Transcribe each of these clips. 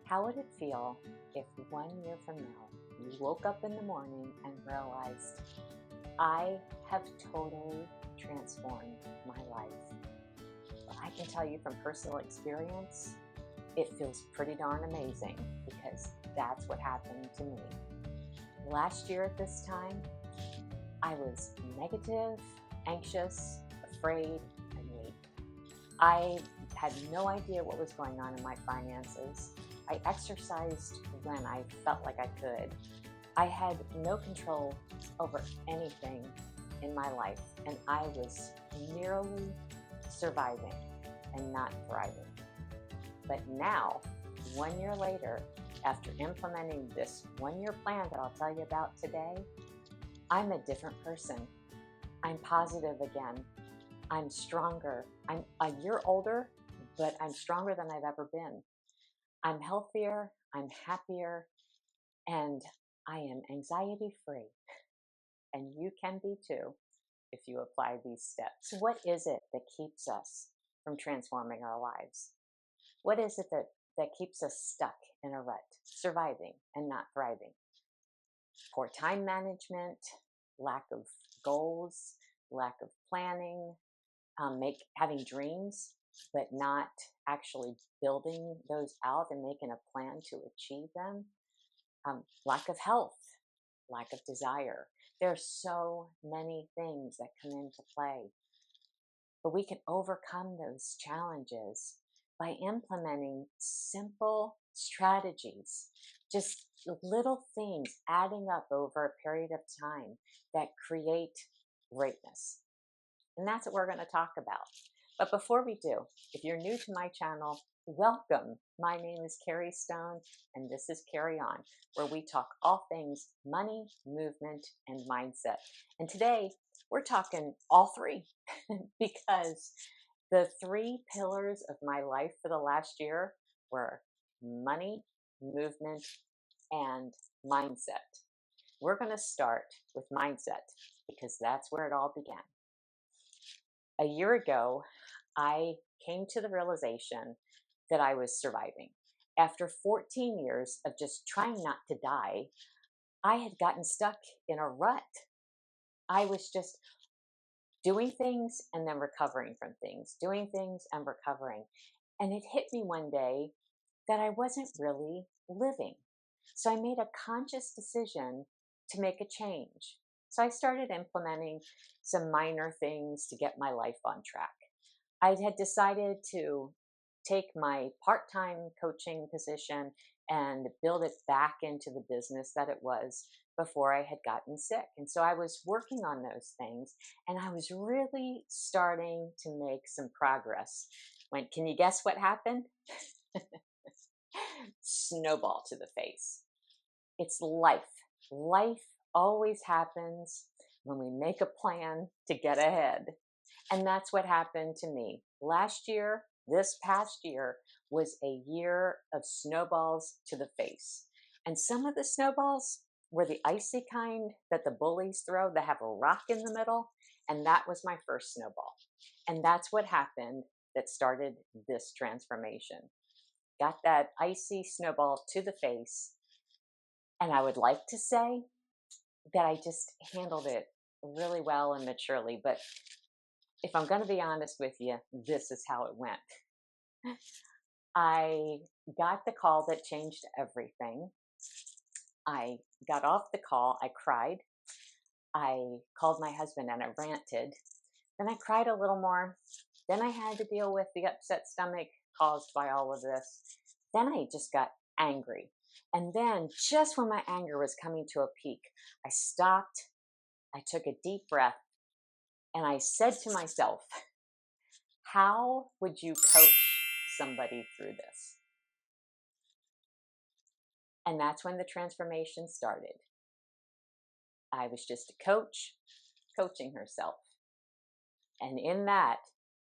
How would it feel if 1 year from now you woke up in the morning and realized, I have totally transformed my life? Well, I can tell you from personal experience, it feels pretty darn amazing because that's what happened to me. Last year at this time, I was negative, anxious, afraid, and weak. I had no idea what was going on in my finances. I exercised when I felt like I could. I had no control over anything in my life, and I was merely surviving and not thriving. But now, 1 year later, after implementing this 1 year plan that I'll tell you about today, I'm a different person. I'm positive again. I'm stronger. I'm a year older, but I'm stronger than I've ever been. I'm healthier, I'm happier, and I am anxiety free. And you can be too if you apply these steps. What is it that keeps us from transforming our lives? What is it that keeps us stuck in a rut, surviving and not thriving? Poor time management, lack of goals, lack of planning, having dreams, but not actually building those out and making a plan to achieve them. Lack of health, lack of desire. There are so many things that come into play, but we can overcome those challenges by implementing simple strategies, just little things adding up over a period of time that create greatness. And that's what we're going to talk about. But before we do, if you're new to my channel, welcome. My name is Carrie Stone, and this is Carry On, where we talk all things money, movement, and mindset. And today, we're talking all three because the three pillars of my life for the last year were money, movement, and mindset. We're going to start with mindset because that's where it all began. A year ago, I came to the realization that I was surviving. After 14 years of just trying not to die, I had gotten stuck in a rut. I was just doing things and then recovering from things, doing things and recovering. And it hit me one day that I wasn't really living. So I made a conscious decision to make a change. So I started implementing some minor things to get my life on track. I had decided to take my part-time coaching position and build it back into the business that it was before I had gotten sick. And so I was working on those things, and I was really starting to make some progress. Can you guess what happened? Snowball to the face. It's life. Life always happens when we make a plan to get ahead. And that's what happened to me. This past year, was a year of snowballs to the face. And some of the snowballs were the icy kind that the bullies throw that have a rock in the middle. And that was my first snowball. And that's what happened that started this transformation. Got that icy snowball to the face. And I would like to say that I just handled it really well and maturely. But if I'm going to be honest with you, this is how it went. I got the call that changed everything. I got off the call. I cried. I called my husband and I ranted. Then I cried a little more. Then I had to deal with the upset stomach caused by all of this. Then I just got angry. And then just when my anger was coming to a peak, I stopped. I took a deep breath and I said to myself, how would you coach somebody through this? And that's when the transformation started. I was just a coach coaching herself. And in that,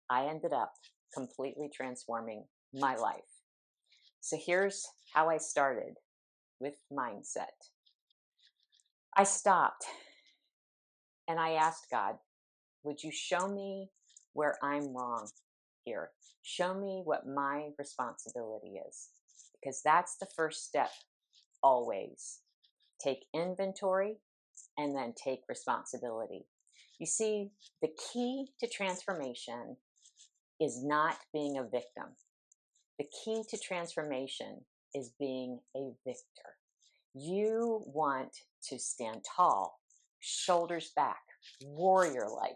I ended up completely transforming my life. So here's how I started with mindset. I stopped and I asked God, would you show me where I'm wrong here? Show me what my responsibility is. because that's the first step always. Take inventory and then take responsibility. You see, the key to transformation is not being a victim. The key to transformation is being a victor. You want to stand tall, shoulders back, warrior like,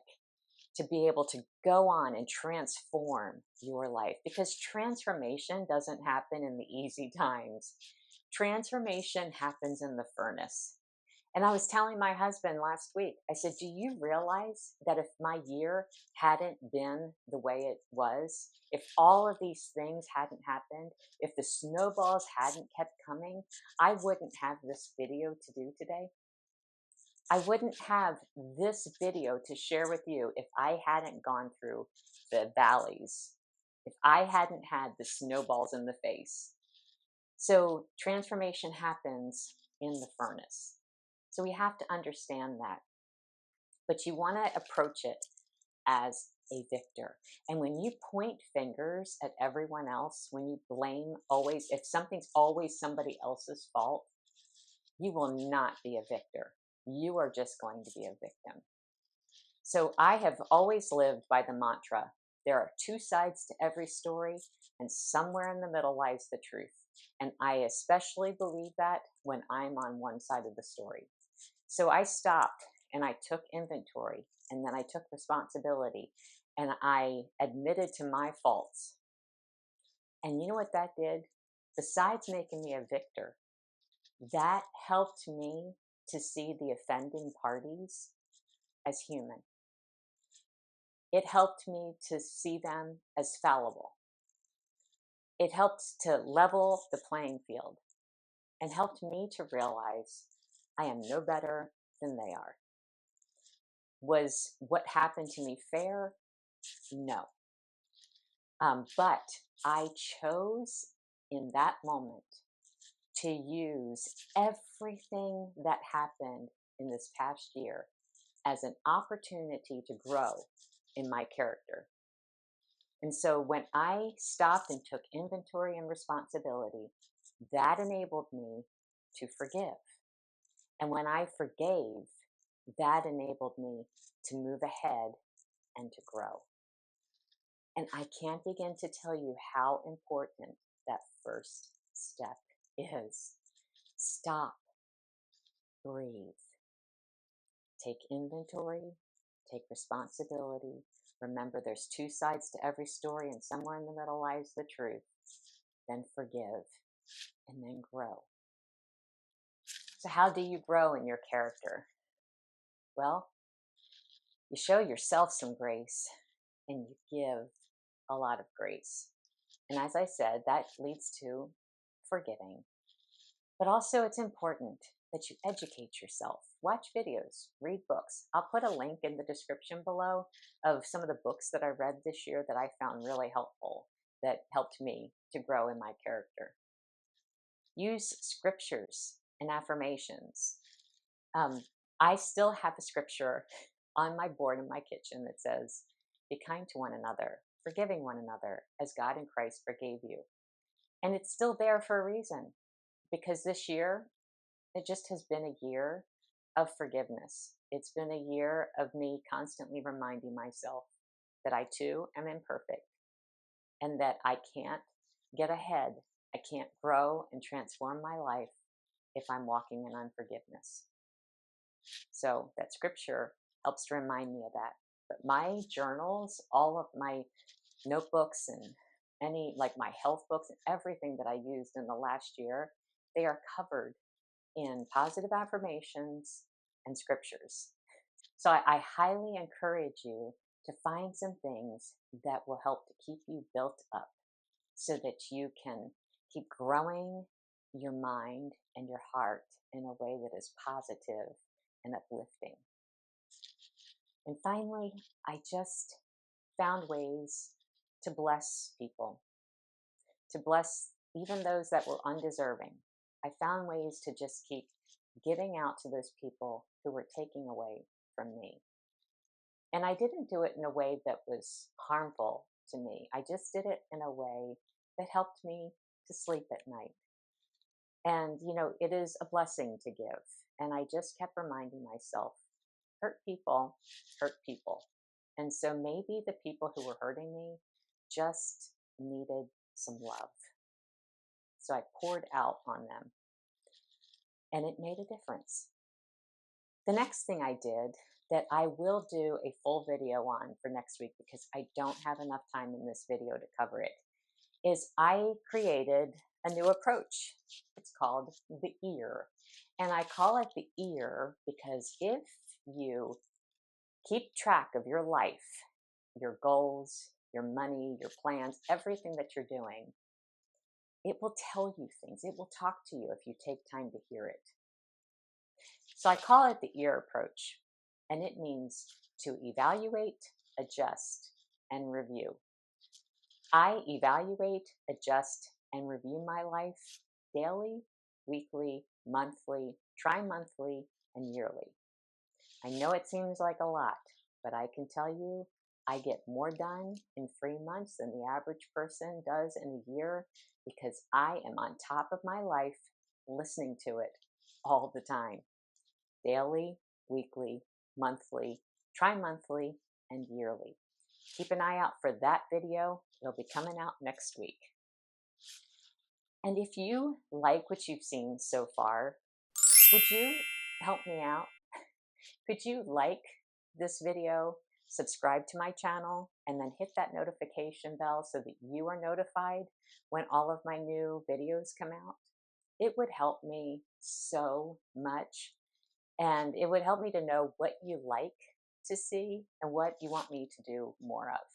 to be able to go on and transform your life, because transformation doesn't happen in the easy times. Transformation happens in the furnace. And I was telling my husband last week, I said, do you realize that if my year hadn't been the way it was, if all of these things hadn't happened, if the snowballs hadn't kept coming, I wouldn't have this video to do today. I wouldn't have this video to share with you if I hadn't gone through the valleys, if I hadn't had the snowballs in the face. So transformation happens in the furnace. So we have to understand that. But you want to approach it as a victor. And when you point fingers at everyone else, when you blame always, if something's always somebody else's fault, you will not be a victor. You are just going to be a victim. So I have always lived by the mantra, there are two sides to every story, and somewhere in the middle lies the truth. And I especially believe that when I'm on one side of the story. So I stopped and I took inventory, and then I took responsibility, and I admitted to my faults. And you know what that did? Besides making me a victor, that helped me to see the offending parties as human. It helped me to see them as fallible. It helped to level the playing field and helped me to realize I am no better than they are. Was what happened to me fair? No. But I chose in that moment to use everything that happened in this past year as an opportunity to grow in my character. And so when I stopped and took inventory and responsibility, that enabled me to forgive. And when I forgave, that enabled me to move ahead and to grow. And I can't begin to tell you how important that first step is. Stop, breathe, take inventory, take responsibility. Remember, there's two sides to every story, and somewhere in the middle lies the truth. Then forgive, and then grow. So how do you grow in your character? Well, you show yourself some grace, and you give a lot of grace. And as I said, that leads to forgiving. But also it's important that you educate yourself. Watch videos, read books. I'll put a link in the description below of some of the books that I read this year that I found really helpful, that helped me to grow in my character. Use scriptures and affirmations. I still have a scripture on my board in my kitchen that says, be kind to one another, forgiving one another as God in Christ forgave you. And it's still there for a reason, because this year, it just has been a year of forgiveness. It's been a year of me constantly reminding myself that I too am imperfect, and that I can't get ahead. I can't grow and transform my life if I'm walking in unforgiveness. So that scripture helps to remind me of that. But my journals, all of my notebooks and any, like my health books and everything that I used in the last year, they are covered in positive affirmations and scriptures. So I highly encourage you to find some things that will help to keep you built up so that you can keep growing your mind and your heart in a way that is positive and uplifting. And finally, I just found ways to bless people, to bless even those that were undeserving. I found ways to just keep giving out to those people who were taking away from me. And I didn't do it in a way that was harmful to me. I just did it in a way that helped me to sleep at night. And, it is a blessing to give. And I just kept reminding myself, hurt people hurt people. And so maybe the people who were hurting me just needed some love. So I poured out on them, and it made a difference. The next thing I did, that I will do a full video on for next week because I don't have enough time in this video to cover it, is I created a new approach. It's called the ear. And I call it the ear because if you keep track of your life, your goals, your money, your plans, everything that you're doing, it will tell you things. It will talk to you if you take time to hear it. So I call it the ear approach, and it means to evaluate, adjust, and review. I evaluate, adjust, and review my life daily, weekly, monthly, tri-monthly, and yearly. I know it seems like a lot, but I can tell you I get more done in 3 months than the average person does in a year because I am on top of my life, listening to it all the time. Daily, weekly, monthly, tri-monthly, and yearly. Keep an eye out for that video. It'll be coming out next week. And if you like what you've seen so far, would you help me out? Could you like this video, subscribe to my channel, and then hit that notification bell so that you are notified when all of my new videos come out? It would help me so much. And it would help me to know what you like to see and what you want me to do more of.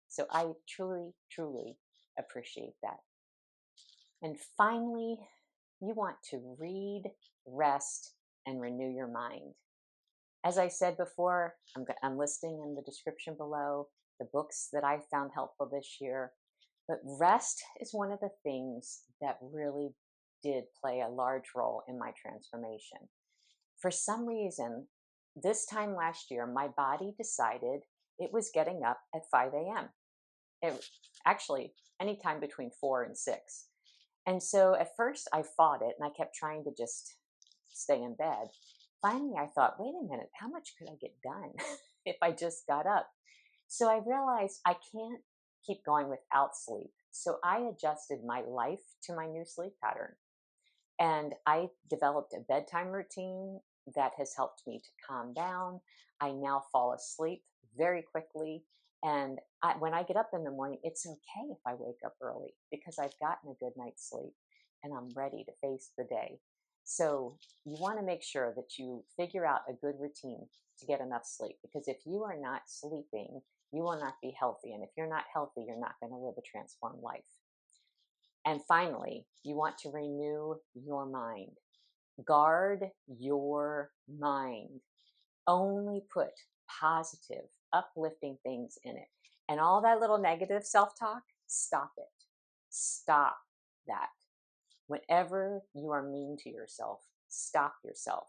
So I truly, truly appreciate that. And finally, you want to read, rest, and renew your mind. As I said before, I'm listing in the description below the books that I found helpful this year. But rest is one of the things that really did play a large role in my transformation. For some reason, this time last year, my body decided it was getting up at 5 a.m. Actually, anytime between 4 and 6. And so at first I fought it and I kept trying to just stay in bed. Finally, I thought, wait a minute, how much could I get done if I just got up? So I realized I can't keep going without sleep. So I adjusted my life to my new sleep pattern. And I developed a bedtime routine that has helped me to calm down. I now fall asleep very quickly. And when I get up in the morning, it's okay if I wake up early because I've gotten a good night's sleep and I'm ready to face the day. So you want to make sure that you figure out a good routine to get enough sleep, because if you are not sleeping, you will not be healthy. And if you're not healthy, you're not going to live a transformed life. And finally, you want to renew your mind. Guard your mind. Only put positive, uplifting things in it. And all that little negative self-talk, stop it. Stop that. Whenever you are mean to yourself, stop yourself,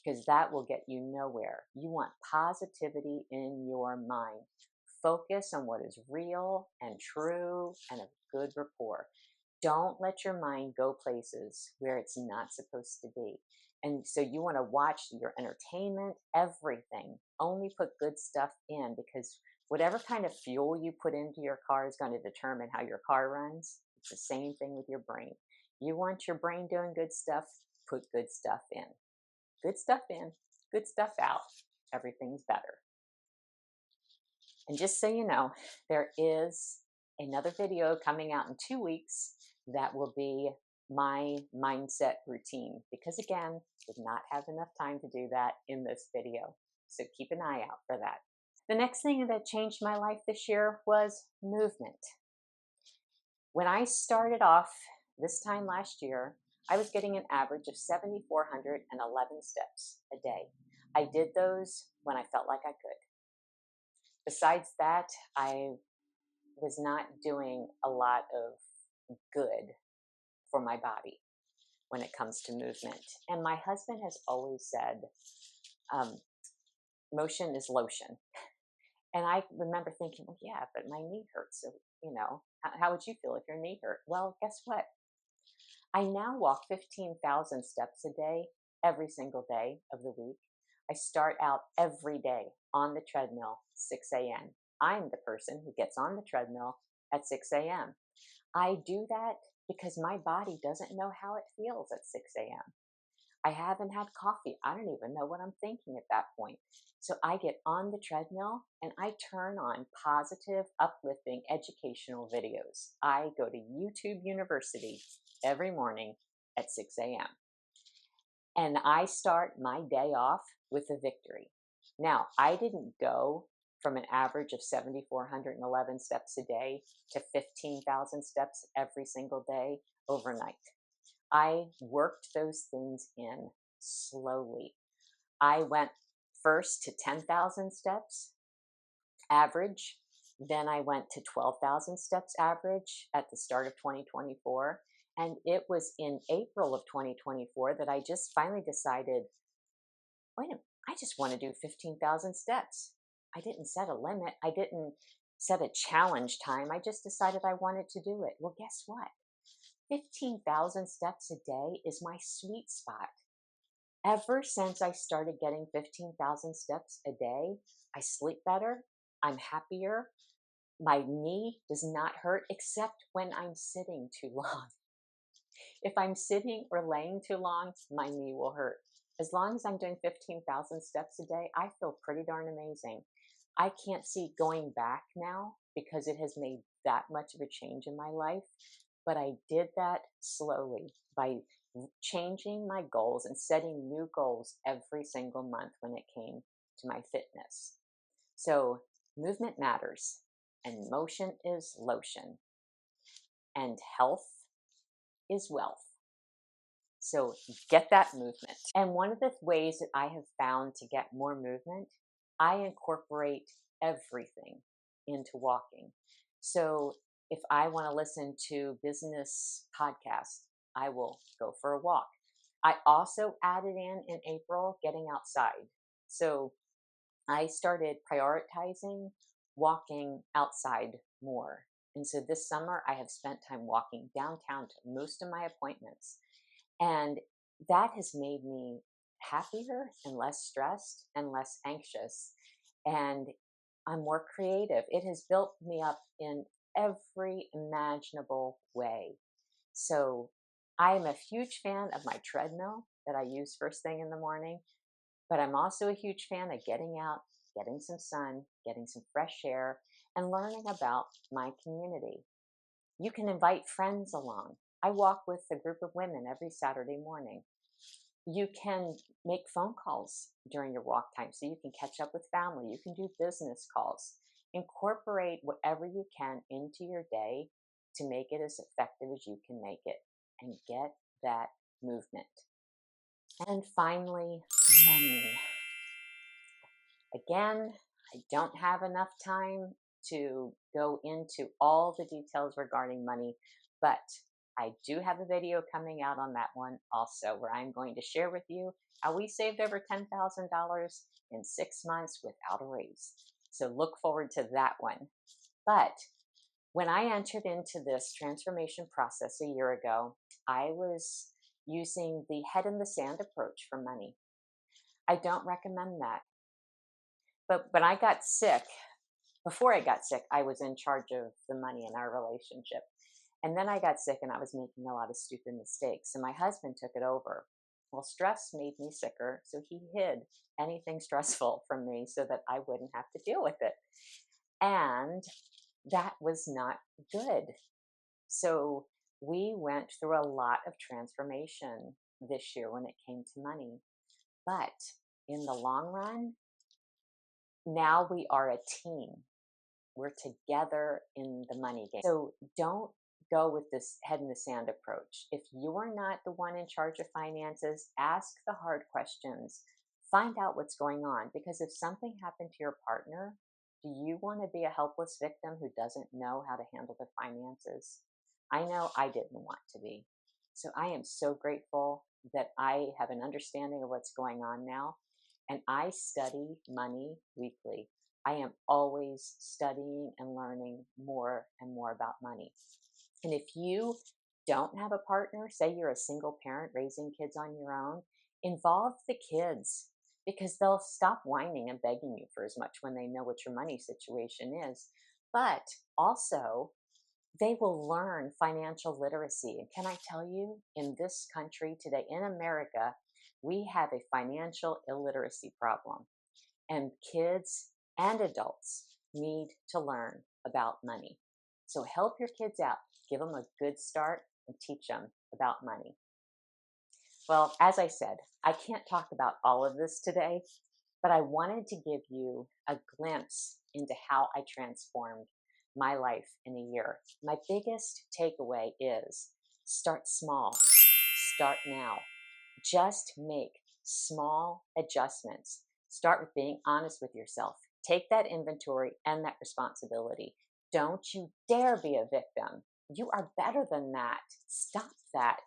because that will get you nowhere. You want positivity in your mind. Focus on what is real and true and of good rapport. Don't let your mind go places where it's not supposed to be. And so you want to watch your entertainment, everything. Only put good stuff in, because whatever kind of fuel you put into your car is going to determine how your car runs. It's the same thing with your brain. You want your brain doing good stuff, put good stuff in. Good stuff in, good stuff out. Everything's better. And just so you know, there is another video coming out in 2 weeks that will be my mindset routine, because again, did not have enough time to do that in this video. So keep an eye out for that. The next thing that changed my life this year was movement. When I started off this time last year, I was getting an average of 7,411 steps a day. I did those when I felt like I could. Besides that, I was not doing a lot of good for my body when it comes to movement. And my husband has always said, motion is lotion. And I remember thinking, well, yeah, but my knee hurts. So, how would you feel if your knee hurt? Well, guess what? I now walk 15,000 steps a day, every single day of the week. I start out every day on the treadmill, 6 a.m. I'm the person who gets on the treadmill at 6 a.m. I do that because my body doesn't know how it feels at 6 a.m. I haven't had coffee. I don't even know what I'm thinking at that point. So I get on the treadmill and I turn on positive, uplifting, educational videos. I go to YouTube University every morning at 6 a.m. And I start my day off with a victory. Now, I didn't go from an average of 7,411 steps a day to 15,000 steps every single day overnight. I worked those things in slowly. I went first to 10,000 steps average. Then I went to 12,000 steps average at the start of 2024. And it was in April of 2024 that I just finally decided, wait a minute, I just want to do 15,000 steps. I didn't set a limit. I didn't set a challenge time. I just decided I wanted to do it. Well, guess what? 15,000 steps a day is my sweet spot. Ever since I started getting 15,000 steps a day, I sleep better. I'm happier. My knee does not hurt except when I'm sitting too long. If I'm sitting or laying too long, my knee will hurt. As long as I'm doing 15,000 steps a day, I feel pretty darn amazing. I can't see going back now because it has made that much of a change in my life. But I did that slowly by changing my goals and setting new goals every single month when it came to my fitness. So movement matters, and motion is lotion, and health is wealth. So get that movement. And one of the ways that I have found to get more movement, I incorporate everything into walking. So if I want to listen to business podcasts, I will go for a walk. I also added in April getting outside. So I started prioritizing walking outside more. And so this summer I have spent time walking downtown to most of my appointments. And that has made me happier and less stressed and less anxious. And I'm more creative. It has built me up in every imaginable way. So I'm a huge fan of my treadmill that I use first thing in the morning, but I'm also a huge fan of getting out, getting some sun, getting some fresh air, and learning about my community. You can invite friends along. I walk with a group of women every Saturday morning. You can make phone calls during your walk time so you can catch up with family. You can do business calls. Incorporate whatever you can into your day to make it as effective as you can make it and get that movement. And finally, money. Again, I don't have enough time to go into all the details regarding money, but I do have a video coming out on that one also, where I'm going to share with you how we saved over $10,000 in 6 months without a raise. So look forward to that one. But when I entered into this transformation process a year ago, I was using the head in the sand approach for money. I don't recommend that. But when I got sick, before I got sick, I was in charge of the money in our relationship. And then I got sick and I was making a lot of stupid mistakes. And my husband took it over. Well, stress made me sicker. So he hid anything stressful from me so that I wouldn't have to deal with it. And that was not good. So we went through a lot of transformation this year when it came to money. But in the long run, now we are a team. We're together in the money game. So don't go with this head in the sand approach. If you're not the one in charge of finances, ask the hard questions. Find out what's going on. Because if something happened to your partner, do you want to be a helpless victim who doesn't know how to handle the finances? I know I didn't want to be. So I am so grateful that I have an understanding of what's going on now. And I study money weekly. I am always studying and learning more and more about money. And if you don't have a partner, say you're a single parent raising kids on your own, involve the kids because they'll stop whining and begging you for as much when they know what your money situation is. But also, they will learn financial literacy. And can I tell you, in this country today, in America, we have a financial illiteracy problem, and kids and adults need to learn about money. So help your kids out, give them a good start, and teach them about money. Well, as I said, I can't talk about all of this today, but I wanted to give you a glimpse into how I transformed my life in a year. My biggest takeaway is start small, start now. Just make small adjustments. Start with being honest with yourself. Take that inventory and that responsibility. Don't you dare be a victim. You are better than that. Stop that.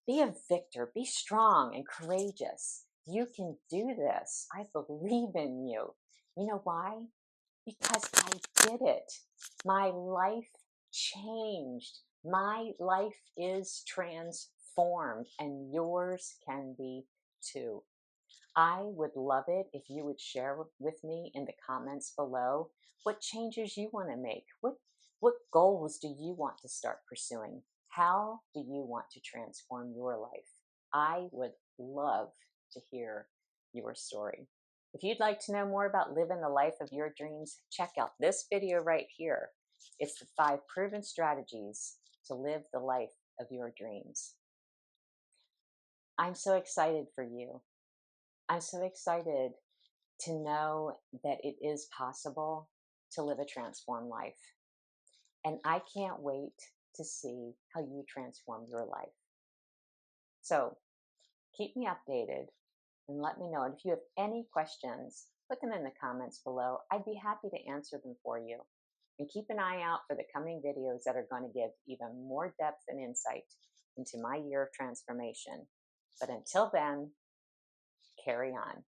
Be a victor. Be strong and courageous. You can do this. I believe in you. You know why? Because I did it. My life changed. My life is transformed, and yours can be too. I would love it if you would share with me in the comments below what changes you want to make. What goals do you want to start pursuing? How do you want to transform your life? I would love to hear your story. If you'd like to know more about living the life of your dreams, check out this video right here. It's the 5 proven strategies to live the life of your dreams. I'm so excited for you. I'm so excited to know that it is possible to live a transformed life. And I can't wait to see how you transform your life. So keep me updated and let me know. And if you have any questions, put them in the comments below. I'd be happy to answer them for you. And keep an eye out for the coming videos that are going to give even more depth and insight into my year of transformation. But until then, carry on.